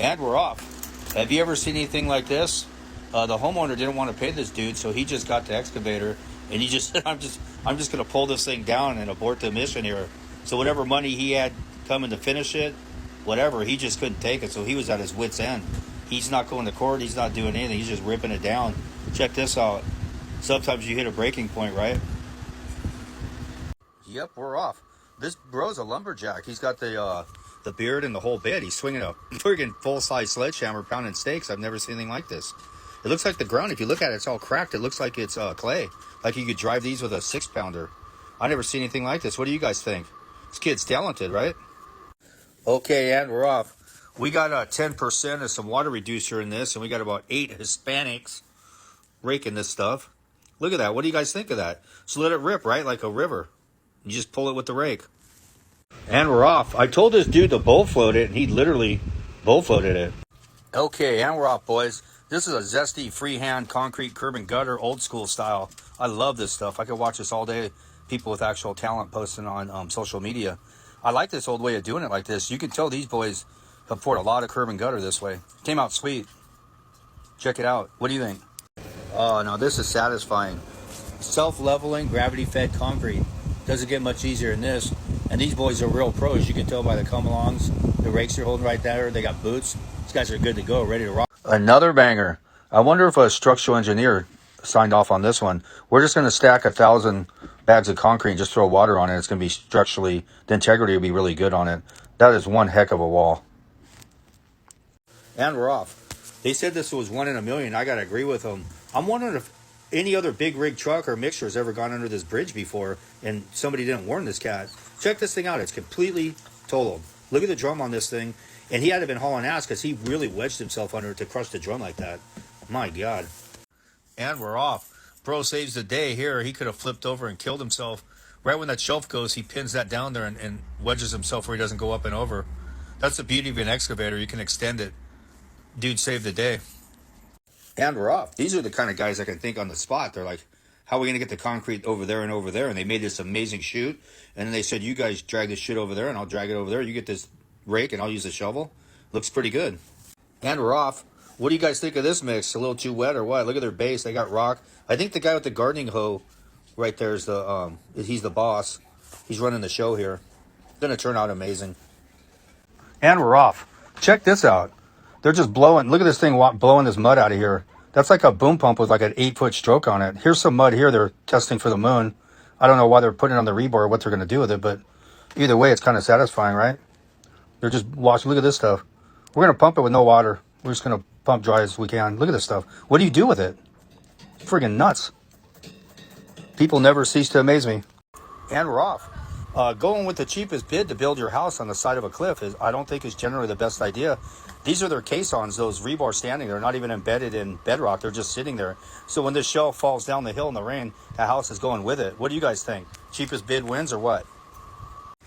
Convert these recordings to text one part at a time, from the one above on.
And we're off. Have you ever seen anything like this? The homeowner didn't want to pay this dude, so he just got the excavator and he just said, I'm just going to pull this thing down and abort the mission here. So whatever money he had coming to finish it, whatever, he just couldn't take it. So he was at his wit's end. He's not going to court. He's not doing anything. He's just ripping it down. Check this out. Sometimes you hit a breaking point, right? Yep, we're off. This bro's a lumberjack. He's got the beard and the whole bit. He's swinging a friggin' full-size sledgehammer, pounding stakes. I've never seen anything like this. It looks like the ground, if you look at it, it's all cracked. It looks like it's clay. Like you could drive these with a 6-pounder. I never seen anything like this. What do you guys think? This kid's talented, right? Okay, and we're off. We got 10% of some water reducer in this, and we got about 8 Hispanics raking this stuff. Look at that. What do you guys think of that? So let it rip, right? Like a river. You just pull it with the rake. And we're off. I told this dude to bull float it, and he literally bull floated it. Okay, and we're off, boys. This is a zesty freehand concrete curb and gutter, old school style. I love this stuff. I could watch this all day. People with actual talent posting on social media. I like this old way of doing it like this. You can tell these boys have poured a lot of curb and gutter this way. Came out sweet. Check it out. What do you think? Oh, no, this is satisfying. Self-leveling, gravity-fed concrete. Doesn't get much easier than this. And these boys are real pros. You can tell by the come-alongs. The rakes are holding right there. They got boots. These guys are good to go, ready to rock. Another banger. I wonder if a structural engineer signed off on this one. We're just going to stack 1,000 bags of concrete and just throw water on it. It's going to be structurally, the integrity will be really good on it. That is one heck of a wall. And we're off. They said this was 1 in a million. I got to agree with them. I'm wondering if any other big rig truck or mixture has ever gone under this bridge before and somebody didn't warn this cat. Check this thing out. It's completely totaled. Look at the drum on this thing. And he had to have been hauling ass because he really wedged himself under it to crush the drum like that. My God. And we're off. Bro saves the day here. He could have flipped over and killed himself. Right when that shelf goes, he pins that down there and wedges himself where he doesn't go up and over. That's the beauty of an excavator. You can extend it. Dude saved the day. And we're off. These are the kind of guys I can think on the spot. They're like, how are we going to get the concrete over there and over there? And they made this amazing chute. And then they said, you guys drag this shit over there and I'll drag it over there. You get this rake and I'll use the shovel. Looks pretty good. And we're off. What do you guys think of this mix? A little too wet or what? Look at their base. They got rock. I think the guy with the gardening hoe right there is the he's the boss. He's running the show here. Gonna turn out amazing. And we're off. Check this out. They're just blowing. Look at this thing blowing this mud out of here. That's like a boom pump with like an 8-foot stroke on it. Here's some mud here. They're testing for the moon. I don't know why they're putting it on the rebar or what they're going to do with it, but either way, it's kind of satisfying, right? They're just watching. Look at this stuff. We're going to pump it with no water. We're just going to pump dry as we can. Look at this stuff. What do you do with it? It's friggin' nuts. People never cease to amaze me. And we're off. Going with the cheapest bid to build your house on the side of a cliff I don't think is generally the best idea. These are their caissons, those rebar standing. They're not even embedded in bedrock. They're just sitting there. So when this shelf falls down the hill in the rain, the house is going with it. What do you guys think? Cheapest bid wins or what?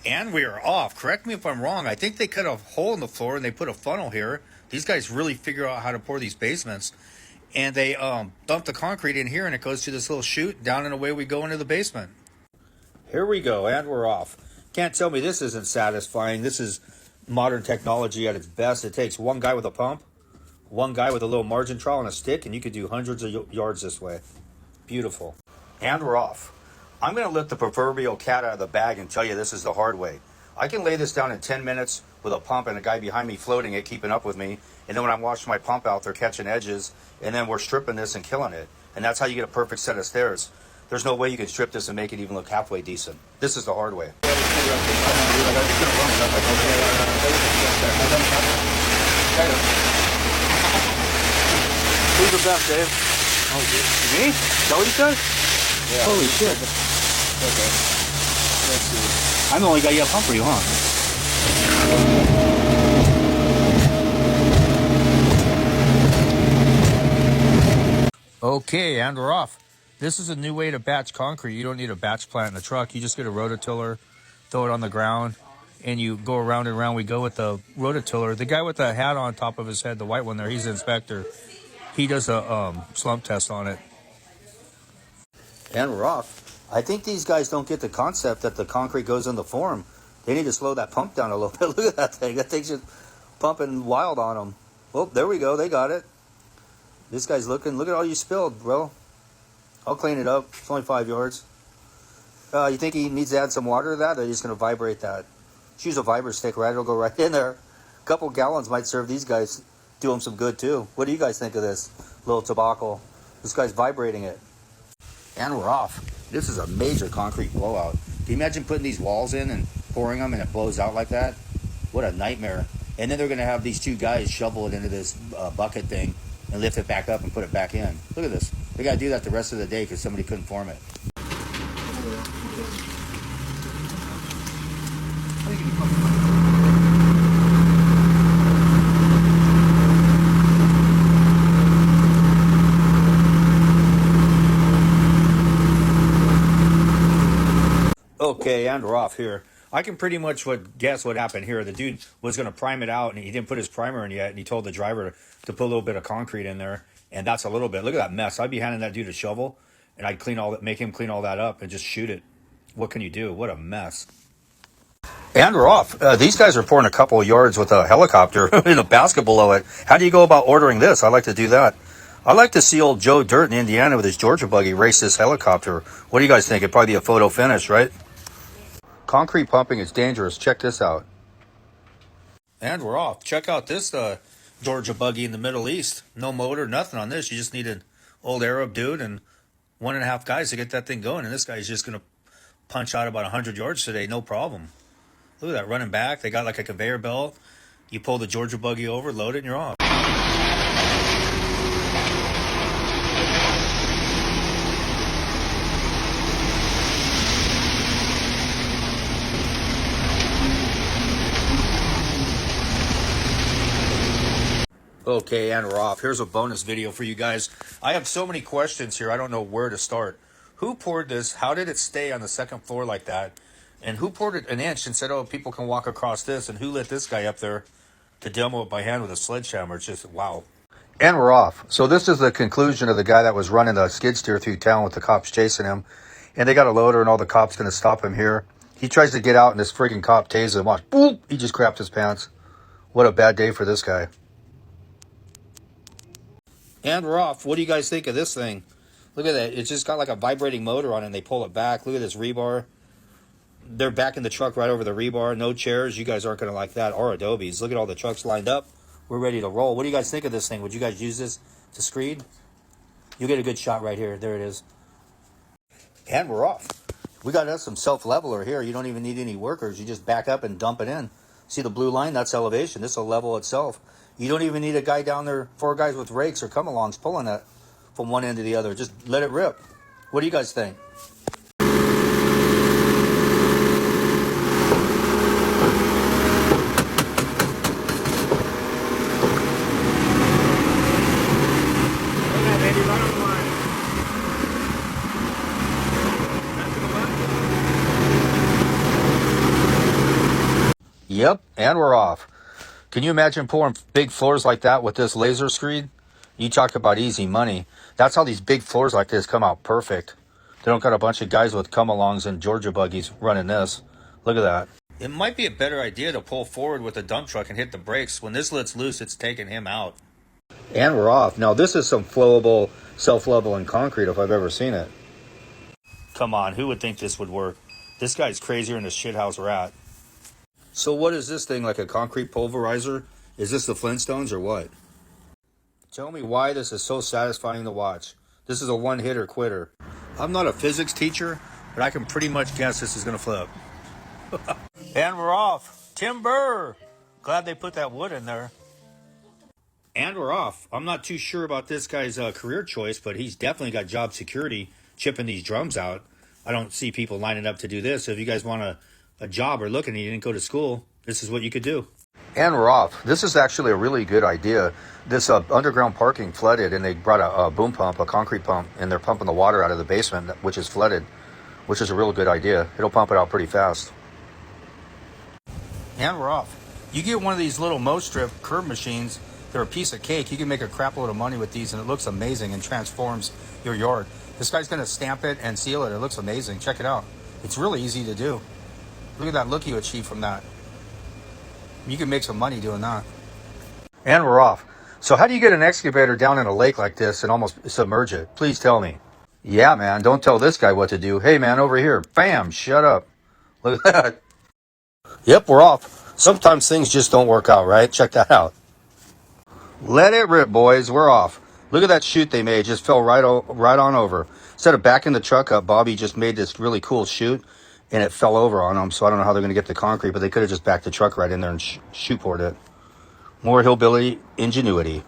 And we are off. Correct me if I'm wrong. I think they cut a hole in the floor and they put a funnel here. These guys really figure out how to pour these basements. And they dump the concrete in here and it goes to this little chute down and away we go into the basement. Here we go, and we're off. Can't tell me this isn't satisfying. This is modern technology at its best. It takes one guy with a pump, one guy with a little margin trowel and a stick, and you could do hundreds of yards this way. Beautiful. And we're off. I'm going to let the proverbial cat out of the bag and tell you this is the hard way. I can lay this down in 10 minutes with a pump and a guy behind me floating it, keeping up with me. And then when I'm washing my pump out, they're catching edges. And then we're stripping this and killing it. And that's how you get a perfect set of stairs. There's no way you can strip this and make it even look halfway decent. This is the hard way. Who's the best, Dave? Oh, me? Is that what you said? Yeah. Holy shit. Okay. Let's see. I'm the only guy you have pump for you, huh? Okay, and we're off. This is a new way to batch concrete. You don't need a batch plant in the truck. You just get a rototiller, throw it on the ground, and you go around and around. We go with the rototiller. The guy with the hat on top of his head, the white one there, he's the inspector. He does a slump test on it. And we're off. I think these guys don't get the concept that the concrete goes in the form. They need to slow that pump down a little bit. Look at that thing. That thing's just pumping wild on them. Well, there we go. They got it. This guy's looking. Look at all you spilled, bro. I'll clean it up. It's only 5 yards. You think he needs to add some water to that, or are you just going to vibrate that? Just use a vibra stick, right? It'll go right in there. A couple gallons might serve these guys. Do them some good, too. What do you guys think of this little tobacco? This guy's vibrating it. And we're off. This is a major concrete blowout. Can you imagine putting these walls in and pouring them and it blows out like that? What a nightmare. And then they're going to have these two guys shovel it into this bucket thing and lift it back up and put it back in. Look at this. They got to do that the rest of the day because somebody couldn't form it. Okay, and we're off here. I can pretty much guess what happened here. The dude was going to prime it out, and he didn't put his primer in yet, and he told the driver to put a little bit of concrete in there, and that's a little bit. Look at that mess. I'd be handing that dude a shovel, and I'd make him clean all that up and just shoot it. What can you do? What a mess. And we're off. These guys are pouring a couple of yards with a helicopter in a basket below it. How do you go about ordering this? I'd like to do that. I'd like to see old Joe Dirt in Indiana with his Georgia buggy race this helicopter. What do you guys think? It'd probably be a photo finish, right? Concrete pumping is dangerous. Check this out. And we're off. Check out this Georgia buggy in the Middle East. No motor, nothing on this. You just need an old Arab dude and 1.5 guys to get that thing going. And this guy's just going to punch out about 100 yards today, no problem. Look at that, running back. They got like a conveyor belt. You pull the Georgia buggy over, load it, and you're off. Okay, and we're off. Here's a bonus video for you guys. I have so many questions here, I don't know where to start. Who poured this? How did it stay on the second floor like that? And who poured it 1 inch and said, oh, people can walk across this? And who lit this guy up there to demo it by hand with a sledgehammer? It's just, wow. And we're off. So this is the conclusion of the guy that was running the skid steer through town with the cops chasing him. And they got a loader and all the cops going to stop him here. He tries to get out and this freaking cop tases him. Watch, boop, he just crapped his pants. What a bad day for this guy. And we're off. What do you guys think of this thing? Look at that. It's just got like a vibrating motor on it and they pull it back. Look at this rebar. They're backing the truck right over the rebar. No chairs. You guys aren't going to like that. Or Adobes. Look at all the trucks lined up. We're ready to roll. What do you guys think of this thing? Would you guys use this to screed? You'll get a good shot right here. There it is. And we're off. We got us some self-leveler here. You don't even need any workers. You just back up and dump it in. See the blue line? That's elevation. This will level itself. You don't even need a guy down there, 4 guys with rakes or come-alongs pulling it from one end to the other. Just let it rip. What do you guys think? Yep, and we're off. Can you imagine pouring big floors like that with this laser screed? You talk about easy money. That's how these big floors like this come out perfect. They don't got a bunch of guys with come-alongs and Georgia buggies running this. Look at that. It might be a better idea to pull forward with a dump truck and hit the brakes. When this lets loose, it's taking him out. And we're off. Now, this is some flowable, self-leveling concrete if I've ever seen it. Come on, who would think this would work? This guy's crazier than the shithouse rat. So what is this thing, like a concrete pulverizer? Is this the Flintstones or what? Tell me why this is so satisfying to watch. This is a one-hitter quitter. I'm not a physics teacher, but I can pretty much guess this is going to flip. And we're off. Timber! Glad they put that wood in there. And we're off. I'm not too sure about this guy's career choice, but he's definitely got job security chipping these drums out. I don't see people lining up to do this. So if you guys want a job or looking and you didn't go to school, this is what you could do. And we're off. This is actually a really good idea. This underground parking flooded, and they brought a boom pump, a concrete pump, and they're pumping the water out of the basement, which is flooded, which is a real good idea. It'll pump it out pretty fast. And we're off. You get one of these little Mostrip curb machines, they're a piece of cake. You can make a crap load of money with these, and it looks amazing and transforms your yard. This guy's going to stamp it and seal it. It looks amazing. Check it out. It's really easy to do. Look at that look you achieve from that. You can make some money doing that. And we're off. So how do you get an excavator down in a lake like this and almost submerge it? Please tell me. Yeah, man. Don't tell this guy what to do. Hey, man, over here. Bam. Shut up. Look at that. Yep, we're off. Sometimes things just don't work out, right? Check that out. Let it rip, boys. We're off. Look at that chute they made. Just fell right on over. Instead of backing the truck up, Bobby just made this really cool chute, and it fell over on them. So I don't know how they're going to get the concrete, but they could have just backed the truck right in there and chute poured it. More hillbilly ingenuity.